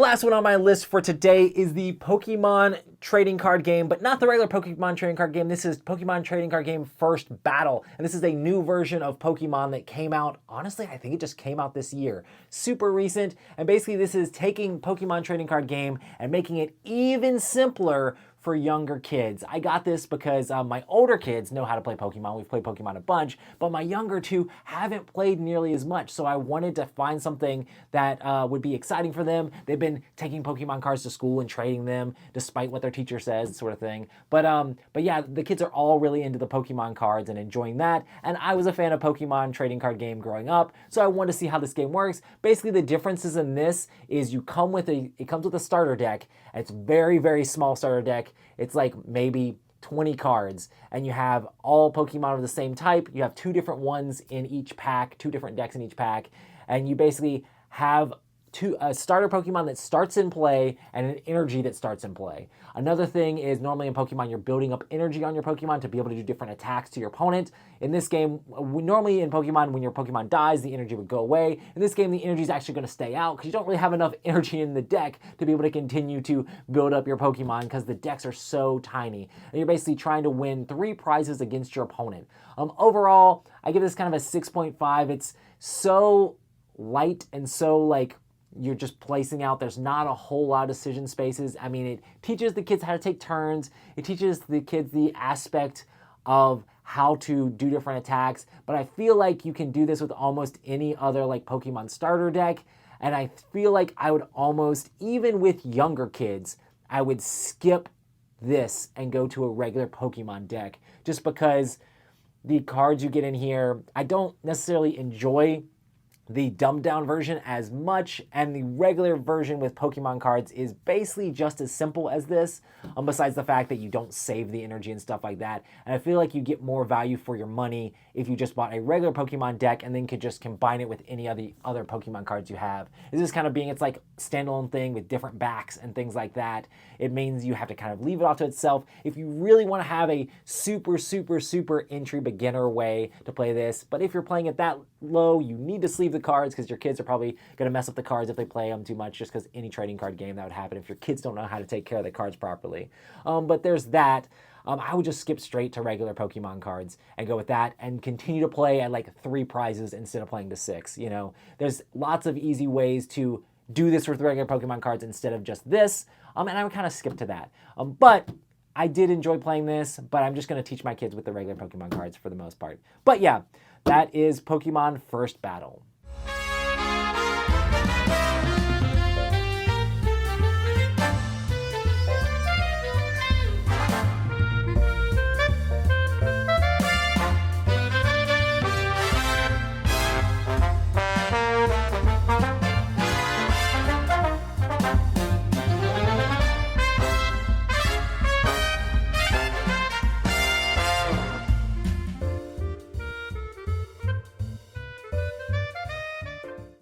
last one on my list for today is the Pokemon trading card game, but not the regular Pokemon trading card game. This is Pokemon trading card game First Battle. And this is a new version of Pokemon that came out, honestly, I think it just came out this year. Super recent. And basically this is taking Pokemon trading card game and making it even simpler for younger kids. I got this because my older kids know how to play Pokemon. We've played Pokemon a bunch, but my younger two haven't played nearly as much. So I wanted to find something that would be exciting for them. They've been taking Pokemon cards to school and trading them despite what their teacher says, sort of thing. But yeah, the kids are all really into the Pokemon cards and enjoying that. And I was a fan of Pokemon trading card game growing up, so I wanted to see how this game works. Basically, the differences in this is it comes with a starter deck. It's very, very small starter deck. It's like maybe 20 cards, and you have all Pokemon of the same type. You have two different ones in each pack, two different decks in each pack, and you basically have a starter Pokemon that starts in play and an energy that starts in play. Another thing is normally in Pokemon, you're building up energy on your Pokemon to be able to do different attacks to your opponent. In this game, normally in Pokemon, when your Pokemon dies, the energy would go away. In this game, the energy is actually going to stay out because you don't really have enough energy in the deck to be able to continue to build up your Pokemon because the decks are so tiny. And you're basically trying to win 3 prizes against your opponent. Overall, I give this kind of a 6.5. It's so light and so like you're just placing out. There's not a whole lot of decision spaces. I mean, it teaches the kids how to take turns. It teaches the kids the aspect of how to do different attacks. But I feel like you can do this with almost any other like Pokemon starter deck. And I feel like I would almost, even with younger kids, I would skip this and go to a regular Pokemon deck. Just because the cards you get in here, I don't necessarily enjoy the dumbed down version as much, and the regular version with Pokemon cards is basically just as simple as this, besides the fact that you don't save the energy and stuff like that. And I feel like you get more value for your money if you just bought a regular Pokemon deck and then could just combine it with any other Pokemon cards you have. This is kind of being, it's like standalone thing with different backs and things like that. It means you have to kind of leave it off to itself. If you really want to have a super, super, super entry beginner way to play this, but if you're playing it that low, you need to sleeve the cards because your kids are probably going to mess up the cards if they play them too much, just because any trading card game that would happen if your kids don't know how to take care of the cards properly. But there's that. I would just skip straight to regular Pokemon cards and go with that and continue to play at like 3 prizes instead of playing to 6. You know, there's lots of easy ways to do this with regular Pokemon cards instead of just this. And I would kind of skip to that. But I did enjoy playing this, but I'm just going to teach my kids with the regular Pokemon cards for the most part. But yeah, that is Pokemon First Battle.